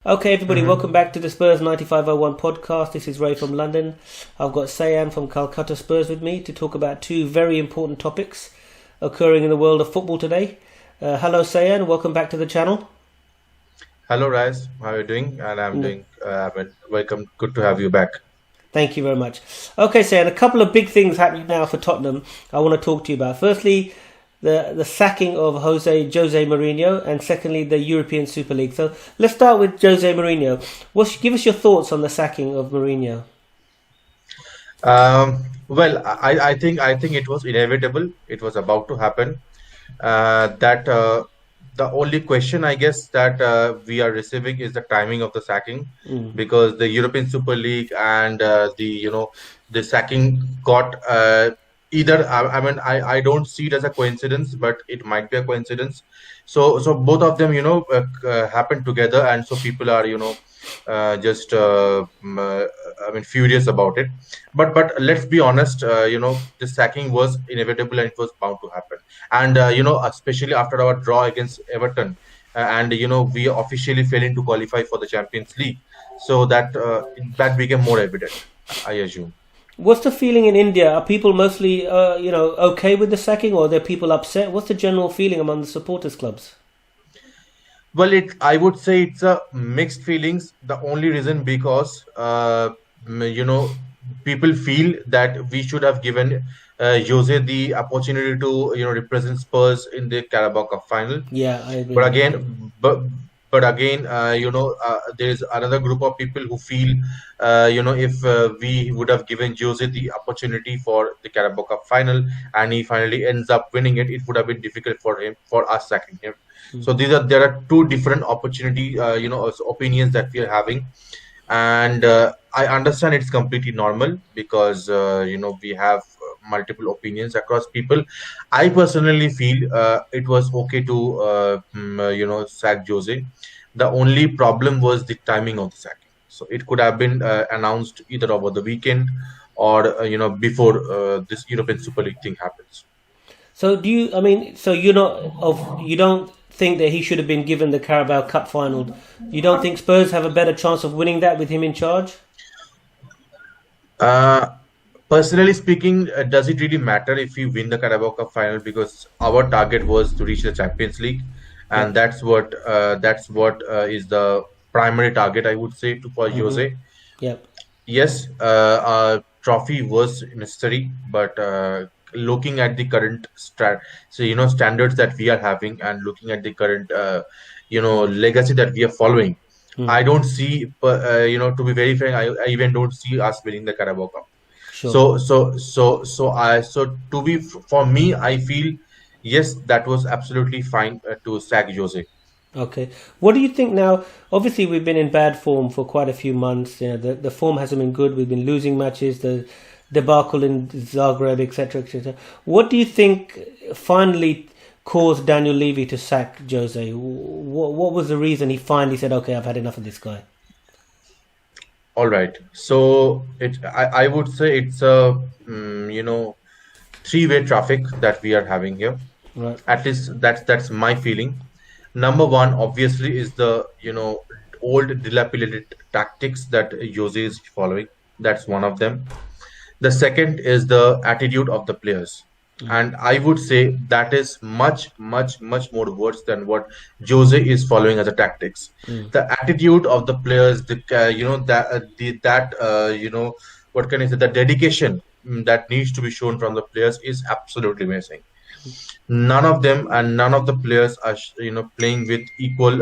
Okay, everybody, welcome back to the Spurs 9501 podcast. This is Ray from London. I've got Sayan from Kolkata Spurs with me to talk about two very important topics occurring in the world of football today. Hello, Sayan. Welcome back to the channel. Hello, Raz. How are you doing? And I'm doing. Welcome. Good to have you back. Thank you very much. Okay, Sayan, a couple of big things happening now for Tottenham I want to talk to you about. Firstly, the sacking of Jose Mourinho, and secondly, the European Super League. So let's start with Jose Mourinho. Give us your thoughts on the sacking of Mourinho. I think it was inevitable. It was about to happen. That the only question I guess that we are receiving is the timing of the sacking, because the European Super League and the sacking got either. I don't see it as a coincidence, but it might be a coincidence. So both of them happened together, and so people are just furious about it. But let's be honest, the sacking was inevitable and it was bound to happen. And especially after our draw against Everton, and we officially failing to qualify for the Champions League, so that became more evident, I assume. What's the feeling in India? Are people mostly, okay with the sacking, or are there people upset? What's the general feeling among the supporters clubs? Well, I would say it's a mixed feelings. The only reason because people feel that we should have given Jose the opportunity to represent Spurs in the Carabao Cup final. Yeah, I agree. But again, there is another group of people who feel, if we would have given Jose the opportunity for the Carabao Cup final and he finally ends up winning it, it would have been difficult for us sacking him. So there are two different opinions that we are having, and I understand it's completely normal because we have multiple opinions across people. I personally feel it was okay to sack Jose. The only problem was the timing of the sacking. So it could have been announced either over the weekend or before this European Super League thing happens. So you don't think that he should have been given the Carabao Cup final? You don't think Spurs have a better chance of winning that with him in charge? Personally speaking, does it really matter if we win the Carabao Cup final? Because our target was to reach the Champions League, and that's what is the primary target, I would say, for Jose. Yep. Yes, a trophy was necessary, but looking at the current standards that we are having, and looking at the current legacy that we are following, I don't see to be very frank, I even don't see us winning the Carabao Cup. Sure. For me, I feel yes, that was absolutely fine to sack Jose. Okay. What do you think now? Obviously, we've been in bad form for quite a few months. The form hasn't been good. We've been losing matches. The debacle in Zagreb, etc., etc. What do you think finally caused Daniel Levy to sack Jose? What was the reason he finally said, "Okay, I've had enough of this guy"? All right. So I would say it's a three-way traffic that we are having here. Right. At least that's my feeling. Number one, obviously, is the old dilapidated tactics that Jose is following. That's one of them. The second is the attitude of the players. And I would say that is much, much, much more worse than what Jose is following as a tactics. The attitude of the players, what can I say? The dedication that needs to be shown from the players is absolutely missing. None of them and none of the players are playing with equal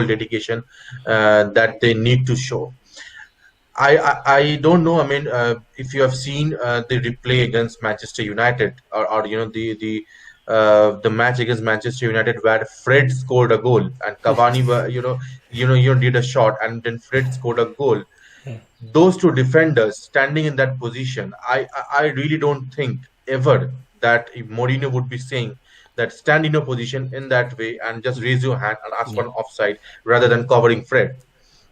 dedication that they need to show. I don't know. I mean, if you have seen the replay against Manchester United, or the match against Manchester United where Fred scored a goal and Cavani did a shot and then Fred scored a goal. Those two defenders standing in that position, I really don't think ever that Mourinho would be saying that stand in a position in that way and just raise your hand and ask for an offside rather than covering Fred.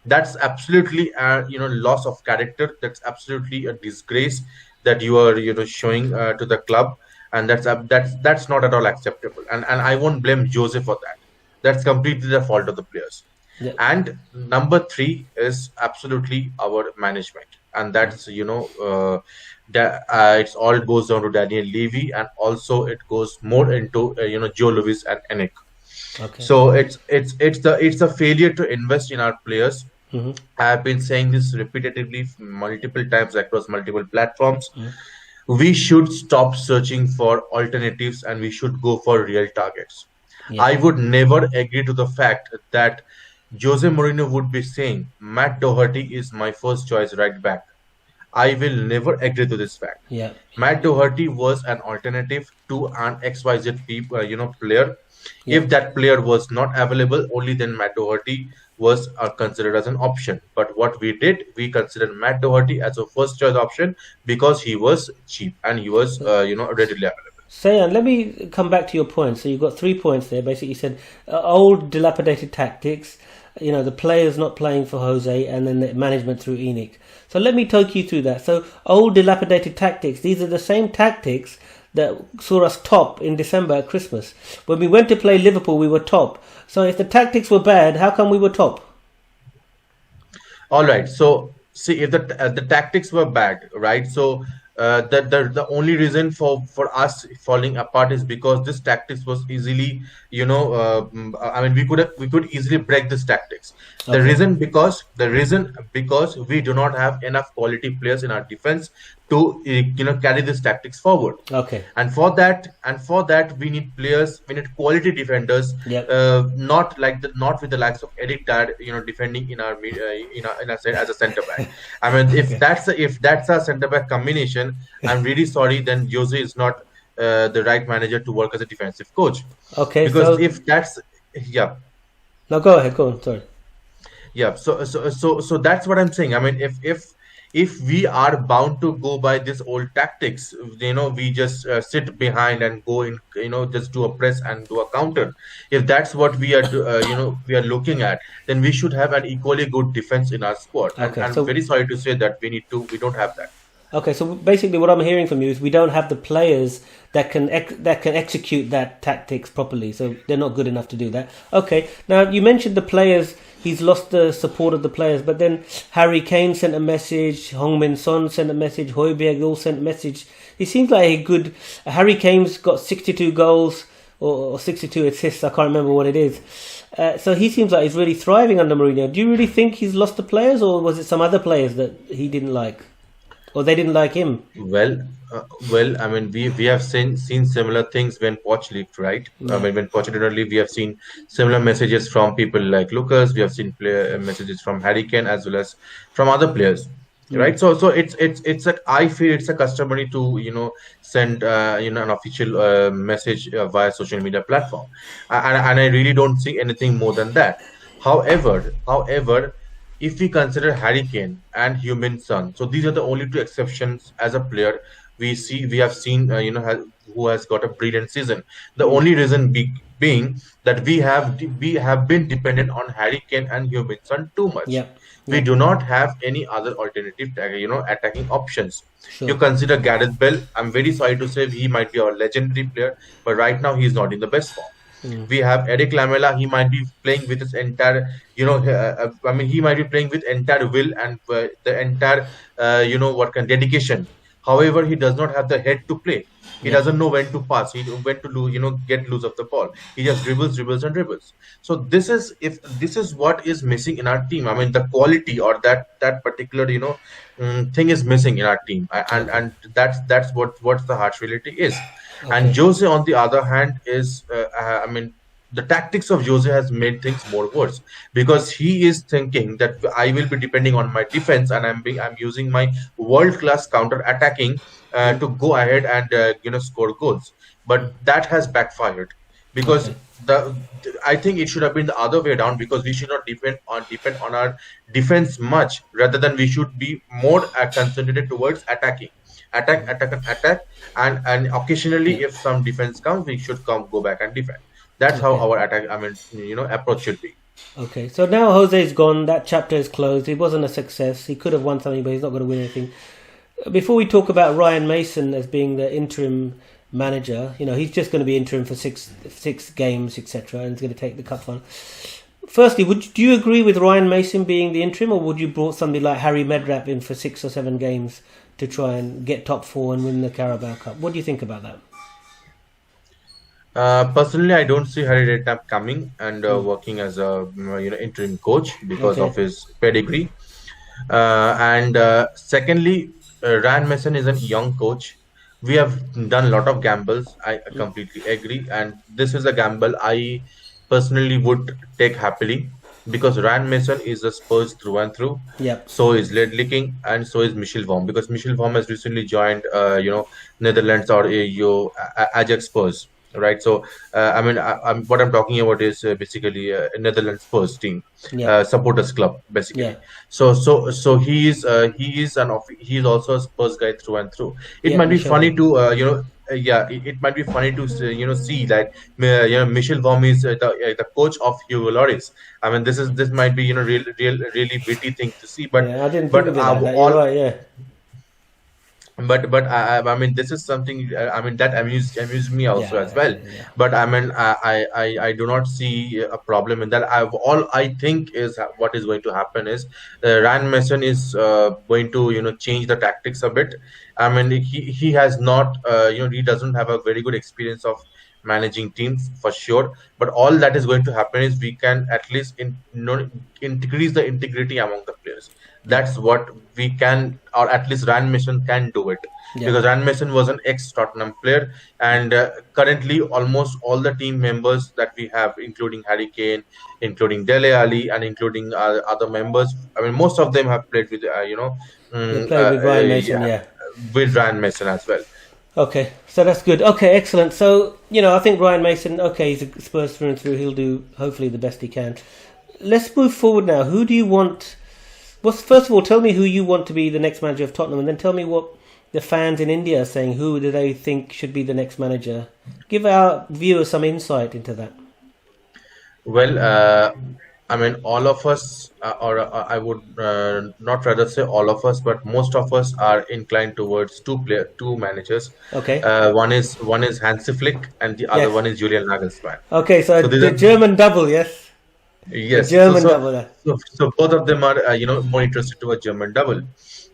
That's absolutely a loss of character. That's absolutely a disgrace that you are showing to the club, and that's not at all acceptable. And I won't blame Jose for that. That's completely the fault of the players. Yeah. And number three is absolutely our management, and that's that it's all goes down to Daniel Levy, and also it goes more into Joe Louis and Enick. Okay. So it's a failure to invest in our players. Mm-hmm. I have been saying this repetitively multiple times across multiple platforms. We should stop searching for alternatives and we should go for real targets. Yeah. I would never agree to the fact that Jose Mourinho would be saying Matt Doherty is my first choice right back. I will never agree to this fact. Yeah. Matt Doherty was an alternative to an XYZ player. Yeah. If that player was not available, only then Matt Doherty was considered as an option. But what we did, we considered Matt Doherty as a first choice option because he was cheap and he was readily available. Sayan, let me come back to your point. So you've got 3 points there. Basically, you said old, dilapidated tactics. The players not playing for Jose, and then the management through Enoch. So let me take you through that. So old, dilapidated tactics. These are the same tactics that saw us top in December at Christmas. When we went to play Liverpool, we were top. So if the tactics were bad, how come we were top? All right. So see, if the tactics were bad, right? So the only reason for us falling apart is because this tactics was easily, I mean, we could easily break this tactics. Okay. The reason because we do not have enough quality players in our defense to carry this tactics forward. Okay. And for that we need players, we need quality defenders, Yep. not with the likes of Eric Dyer, defending in our side as a centre back. I mean, Okay. if that's a centre back combination, I'm really sorry, then Jose is not the right manager to work as a defensive coach, Okay. because So if that's yeah. now go ahead. Go on. Sorry. Yeah, so that's what I'm saying. I mean, if we are bound to go by this old tactics, we just sit behind and go in, just do a press and do a counter. If that's what we are looking at, then we should have an equally good defense in our squad. And Okay. I'm So very sorry to say that we don't have that. okay, so basically, what I'm hearing from you is we don't have the players that can execute that tactics properly. So they're not good enough to do that. Okay, now you mentioned the players. He's lost the support of the players, but then Harry Kane sent a message. Heung-min Son sent a message. Højbjerg all sent a message. He seems like a good. Harry Kane's got 62 goals or 62 assists. I can't remember what it is. So he seems like he's really thriving under Mourinho. Do you really think he's lost the players, or was it some other players that he didn't like? Or they didn't like him? Well, I mean, we have seen similar things when Poch left, right? I Yeah. mean, when Poch did not leave, we have seen similar messages from people like Lucas. We have seen messages from Harry Kane as well as from other players, right? So it's a, I feel it's a customary to send an official message via social media platform, and I really don't see anything more than that. However, if we consider Harry Kane and Heung-min Son, so these are the only two exceptions as a player we have seen, who has got a brilliant season. The only reason being that we have been dependent on Harry Kane and Heung-min Son too much. Yep. We Yep. do not have any other alternative, attacking options. You Sure. consider Gareth Bell. I'm very sorry to say he might be our legendary player, but right now he's not in the best form. We have Eric Lamela. He might be playing with his entire, I mean, he might be playing with entire will and the entire, what kind dedication. However, he does not have the head to play. He Yep. doesn't know when to pass. He when to lose, get loose of the ball. He just dribbles, and dribbles. So this is what is missing in our team. I mean, the quality or that particular thing is missing in our team, Okay. and that's what the harsh reality is. And Okay. Jose, on the other hand, is I mean, the tactics of Jose has made things more worse because he is thinking that I will be depending on my defense and I'm using my world class counter attacking to go ahead and score goals. But that has backfired because Okay. I think it should have been the other way around, because we should not depend on our defense much, rather than we should be more concentrated towards attacking, attack, and occasionally Yep. if some defense comes, we should go back and defend. That's how Okay. our attack, I mean, approach should be. Okay. So now Jose's gone. That chapter is closed. He wasn't a success. He could have won something, but he's not going to win anything. Before we talk about Ryan Mason as being the interim manager, he's just going to be interim for six games, etc., and he's going to take the cup final. Firstly, do you agree with Ryan Mason being the interim, or would you brought somebody like Harry Medrap in for 6 or 7 games to try and get top 4 and win the Carabao Cup? What do you think about that? Personally, I don't see Harry Redknapp coming and working as a interim coach because of Okay. his pedigree. And secondly, Ryan Mason is a young coach. We have done a lot of gambles. I completely agree, and this is a gamble I personally would take happily because Ryan Mason is a Spurs through and through. Yep. So is Ledley and so is Michel Vorm because Michel Vorm has recently joined, Netherlands or Ajax Spurs, right? So what I'm talking about is basically a Netherlands Spurs team, Yep. supporters club, Yeah. basically. So he is also a Spurs guy through and through. It Yep. might be Michel funny Vorm. to it might be funny to see that Michel Vorm is the coach of Hugo Lloris. I mean, this might be really witty thing to see, Yeah, I didn't think but of it like that. You're all right. Yeah. but I mean this is something I mean that amused me also as well. Yeah. Yeah. But I mean I do not see a problem in that. All I think is what is going to happen is Ryan Mason is going to change the tactics a bit. I mean he has not he doesn't have a very good experience of managing teams for sure. But all that is going to happen is we can at least increase the integrity among the players. Yep. That's what we can, or at least Ryan Mason can do it Yep. because Ryan Mason was an ex-Tottenham player, and currently almost all the team members that we have, including Harry Kane, including Dele Alli, and including other members. I mean, most of them have played with They played with Ryan Mason. yeah, Yeah. with Ryan Mason as well. Okay, so that's good. Okay, excellent. So, I think Ryan Mason, okay, he's a Spurs through and through. He'll do, hopefully, the best he can. Let's move forward now. Who do you want? Well, first of all, tell me who you want to be the next manager of Tottenham, and then tell me what the fans in India are saying. Who do they think should be the next manager? Give our viewers some insight into that. Well, I mean, all of us, I would not rather say all of us, but most of us are inclined towards two managers. Okay. One is Hansi Flick, and the other Yes. one is Julian Nagelsmann. Okay, so So these the are German double, yes? The yes. So German so double. Yeah. so both of them are more interested to a German double,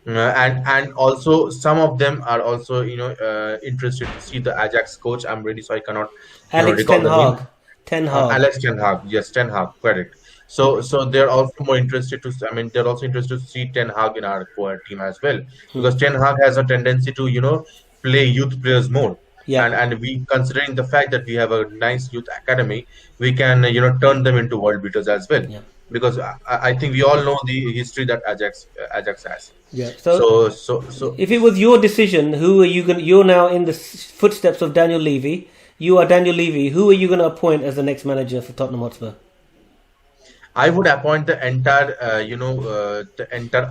and also some of them are also interested to see the Ajax coach. I'm really sorry, I cannot Alex recall Ten the name. Hag. Ten Hag. Alex Ten Hag, yes, Ten Hag, correct. So they're also more interested to. I mean, they're also interested to see Ten Hag in our core team as well, because Ten Hag has a tendency to play youth players more, Yeah. and we considering the fact that we have a nice youth academy, we can turn them into world beaters as well, Yeah. because I think we all know the history that Ajax has. Yeah. So If it was your decision, who are you going? You're now in the footsteps of Daniel Levy. You are Daniel Levy. Who are you going to appoint as the next manager for Tottenham Hotspur? I would appoint the entire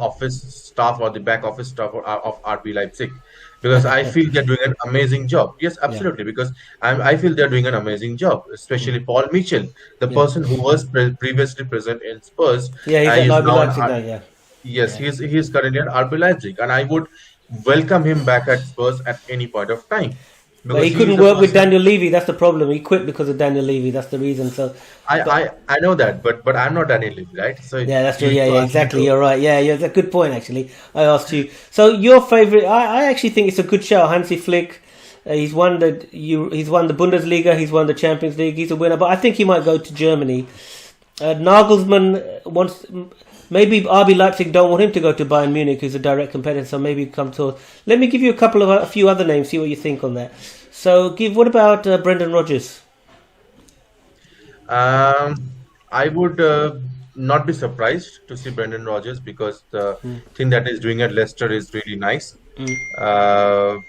office staff or the back office staff of RB Leipzig, because I feel they're doing an amazing job. Yes, Yeah. absolutely, because I feel they're doing an amazing job, especially Paul Mitchell, the Yeah. person who was previously present in Spurs, Yeah, he's at is RB now Leipzig now. Yeah. yes, Yeah. he's currently at RB Leipzig, and I would welcome him back at Spurs at any point of time But because he he is couldn't a work with person. Daniel Levy. That's the problem. He quit because of Daniel Levy. That's the reason. So, I, but I I know that, but I'm not Daniel Levy, right? So yeah, that's true. you need Yeah, to yeah, ask me exactly. to. You're right. Yeah, yeah, that's a good point. Actually, I asked you. So, your favorite? I actually think it's a good show. Hansi Flick. He's won He's won the Bundesliga. He's won the Champions League. He's a winner. But I think he might go to Germany. Nagelsmann wants. Maybe RB Leipzig don't want him to go to Bayern Munich, who's a direct competitor. So maybe come to. Let me give you a few other names. See what you think on that. So, what about Brendan Rodgers? I would not be surprised to see Brendan Rodgers because the Mm. thing that he's doing at Leicester is really nice. Mm. Uh,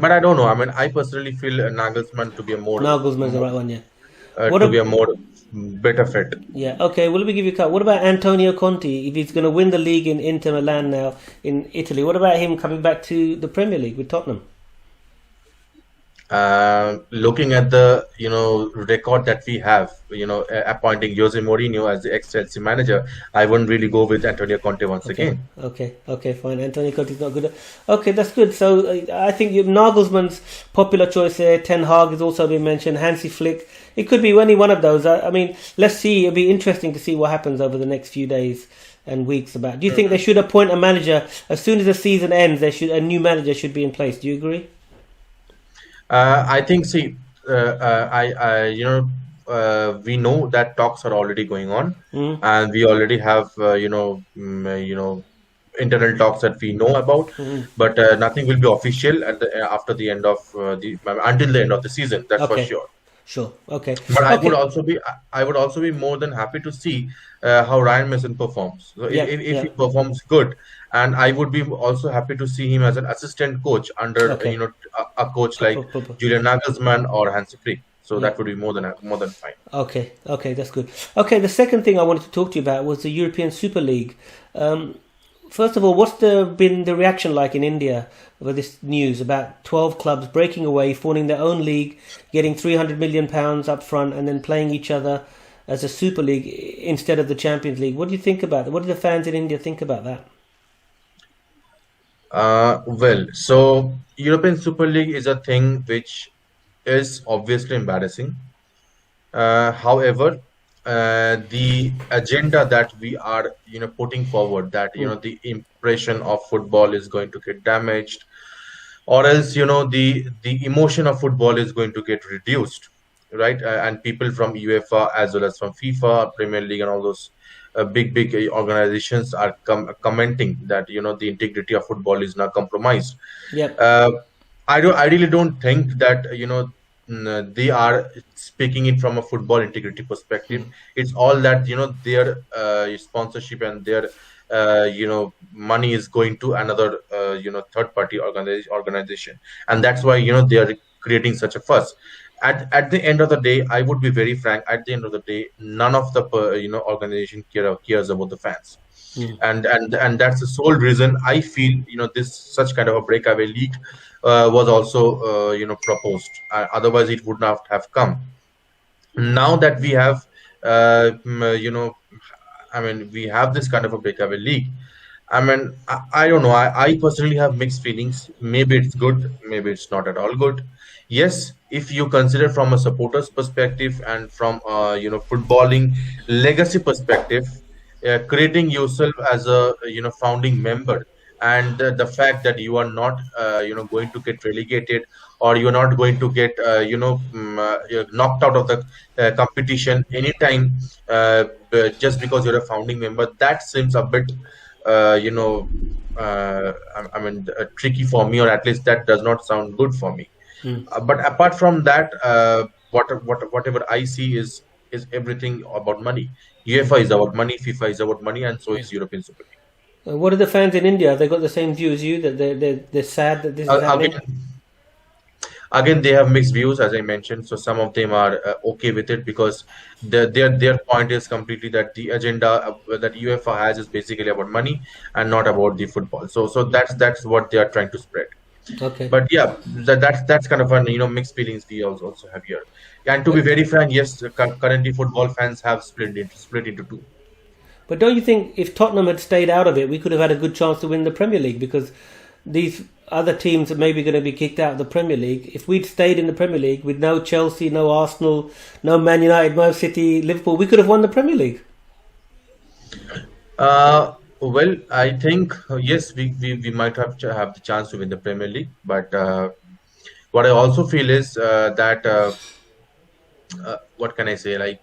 but I don't know. I mean, I personally feel Nagelsmann to be a Nagelsmann's the right one. Yeah. What? to be a more better fit. Yeah, okay, well, let me give you a couple. What about Antonio Conte? If he's going to win the league in Inter Milan now in Italy, what about him coming back to the Premier League with Tottenham? Looking at the record that we have, appointing Jose Mourinho as the ex-Chelsea manager, I wouldn't really go with Antonio Conte once Okay, again. okay, fine. Antonio Conte's not good. Okay, that's good. So I think Nagelsmann's popular choice there. Ten Hag has also been mentioned. Hansi Flick. It could be any one of those. I mean, let's see. It'll be interesting to see what happens over the next few days and weeks. About. Do you think they should appoint a manager as soon as the season ends? A new manager should be in place. Do you agree? I think, see, we know that talks are already going on, Mm. and we already have, internal talks that we know about, Mm. but nothing will be official after the end of until the end of the season. That's for Okay, sure. sure. Okay, But okay. I would also be more than happy to see how Ryan Mason performs. So Yeah, if he yeah. performs good, and I would be also happy to see him as an assistant coach under Okay. a coach like Julian Nagelsmann or Hansi Flick. So Yeah. that would be more than fine. Okay, that's good. Okay, the second thing I wanted to talk to you about was the European Super League. Um, First of all, been the reaction like in India with this news about 12 clubs breaking away, forming their own league, getting £300 million up front, and then playing each other as a Super League instead of the Champions League? What do you think about that? What do the fans in India think about that? So European Super League is a thing which is obviously embarrassing. However, the agenda that we are, putting forward, that Mm. the impression of football is going to get damaged, or else, the emotion of football is going to get reduced, right? And people from UEFA as well as from FIFA, Premier League, and all those big organizations are commenting that the integrity of football is now compromised. Yep. uh, I really don't think that they are speaking it from a football integrity perspective. Mm. It's all that their sponsorship and their money is going to another third party organization, and that's why they are creating such a fuss. At the end of the day, I would be very frank. At the end of the day, none of the organization cares about the fans, Mm. and that's the sole reason I feel this such kind of a breakaway league was also proposed. Otherwise, it would not have come. Now that we have, I mean, we have this kind of a breakaway league. I mean, I don't know. I personally have mixed feelings. Maybe it's good, maybe it's not at all good. Yes, if you consider from a supporter's perspective and from footballing legacy perspective, creating yourself as a founding member, and the fact that you are not going to get relegated, or you're not going to get you're knocked out of the competition anytime, just because you're a founding member, that seems a bit uh, you know, tricky for me, or at least that does not sound good for me. Mm. But apart from that, whatever I see is everything about money. UEFA is about money, FIFA is about money, and so Yeah. is European Super League. What are the fans in India? Have they got the same view as you that they're sad that this is happening? Again, they have mixed views, as I mentioned. So some of them are okay with it, because their point is completely that the agenda that UEFA has is basically about money and not about the football. So that's what they are trying to spread. Okay. But yeah, that's kind of an mixed feelings we also have here. And to be But very frank, yes, currently football fans have split into two. But don't you think if Tottenham had stayed out of it, we could have had a good chance to win the Premier League? Because these other teams are maybe going to be kicked out of the Premier League. If we'd stayed in the Premier League with no Chelsea, no Arsenal, no Man United, no City, Liverpool, we could have won the Premier League. Well, I think yes, we might have the chance to win the Premier League, but what I also feel is that what can I say? Like,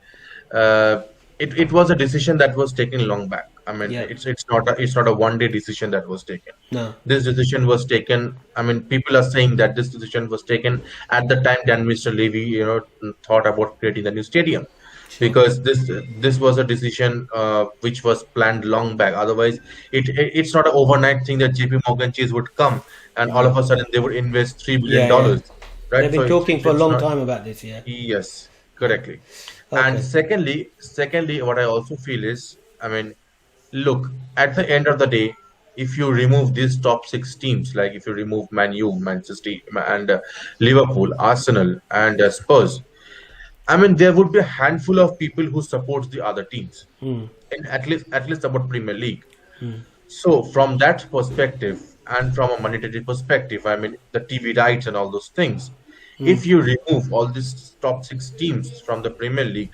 uh, it was a decision that was taken long back. I mean, Yeah. it's not a one day decision that was taken. No. This decision was taken. I mean, people are saying that this decision was taken at the time that Mr. Levy, thought about creating the new stadium, Sure. because this was a decision which was planned long back. Otherwise, it's not an overnight thing that JP Morgan Chase would come and all of a sudden they would invest $3 billion Yeah, yeah. dollars, They've right? So been talking for a it's long not. time about this. Yeah. Yes, correctly. And Okay. secondly, what I also feel is, I mean, look, at the end of the day, if you remove these top six teams, like if you remove Man U, Manchester and Liverpool, Arsenal, and Spurs, I mean, there would be a handful of people who supports the other teams, and at least about Premier League. So from that perspective, and from a monetary perspective, I mean, the TV rights and all those things, if you remove all these top six teams from the Premier League,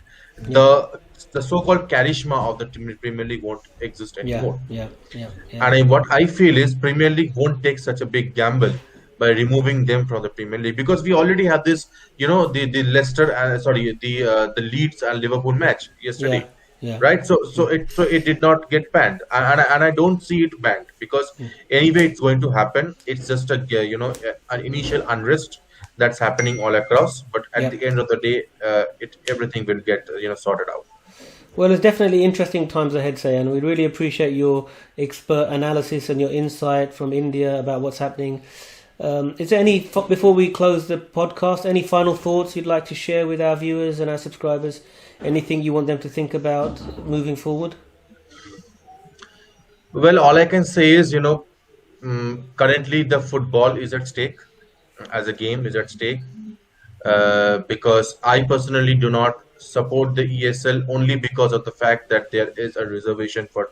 Yeah. the so-called charisma of the Premier League won't exist Yeah. anymore. Yeah. Yeah. Yeah. And what I feel is Premier League won't take such a big gamble by removing them from the Premier League, because we already have this, the Leicester sorry, the Leeds and Liverpool match Yeah. yesterday, Yeah. right? So it did not get banned, and I don't see it banned, because anyway it's going to happen. It's just an initial unrest that's happening all across, but at Yeah. the end of the day, everything will get sorted out. Well, it's definitely interesting times ahead, Sayan. We really appreciate your expert analysis and your insight from India about what's happening. Is there any, before we close the podcast, any final thoughts you'd like to share with our viewers and our subscribers? Anything you want them to think about moving forward? Well, all I can say is, currently the football is at stake, as a game is at stake, because I personally do not support the ESL only because of the fact that there is a reservation for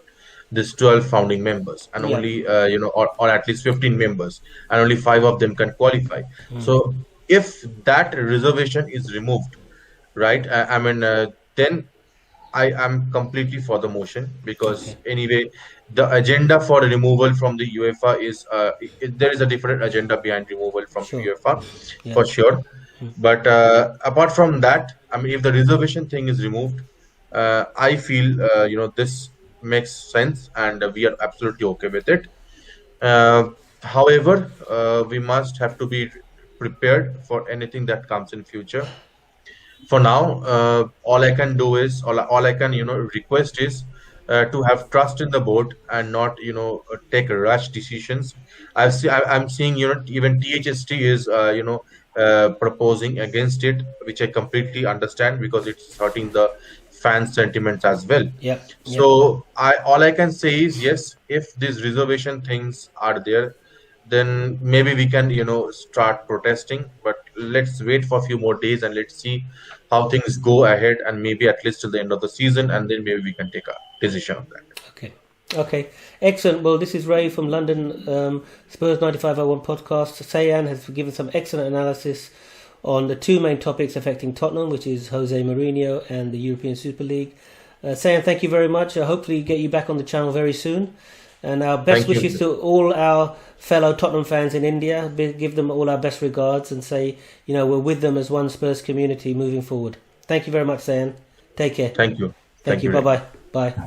this 12 founding members, and Yeah. only, or at least 15 members, and only five of them can qualify. So if that reservation is removed, right, I mean, then I am completely for the motion, because Okay. anyway, the agenda for removal from the UEFA is, there is a different agenda behind removal from Sure. UEFA, Yeah. for sure. But apart from that, I mean, if the reservation thing is removed, I feel this makes sense, and we are absolutely okay with it. Uh, However, we must have to be prepared for anything that comes in future. For now, all I can do is, all I can request is, to have trust in the board, and not take rash decisions. I'm seeing even THST is proposing against it, which I completely understand, because it's hurting the fan sentiments as well. Yeah. Yeah. So all I can say is, yes, if these reservation things are there, then maybe we can start protesting. But let's wait for a few more days, and let's see how things go ahead, and maybe at least till the end of the season, and then maybe we can take a decision on that. Okay. Okay. Excellent. Well, this is Ray from London, Spurs 9501 podcast. Sayan has given some excellent analysis on the two main topics affecting Tottenham, which is Jose Mourinho and the European Super League. Sayan, thank you very much. Hopefully get you back on the channel very soon. And our best Thank you. wishes to all our fellow Tottenham fans in India. Give them all our best regards and say, we're with them as one Spurs community moving forward. Thank you very much, Sayan. Take care. Thank you. Thank you. very much. Bye-bye. Bye.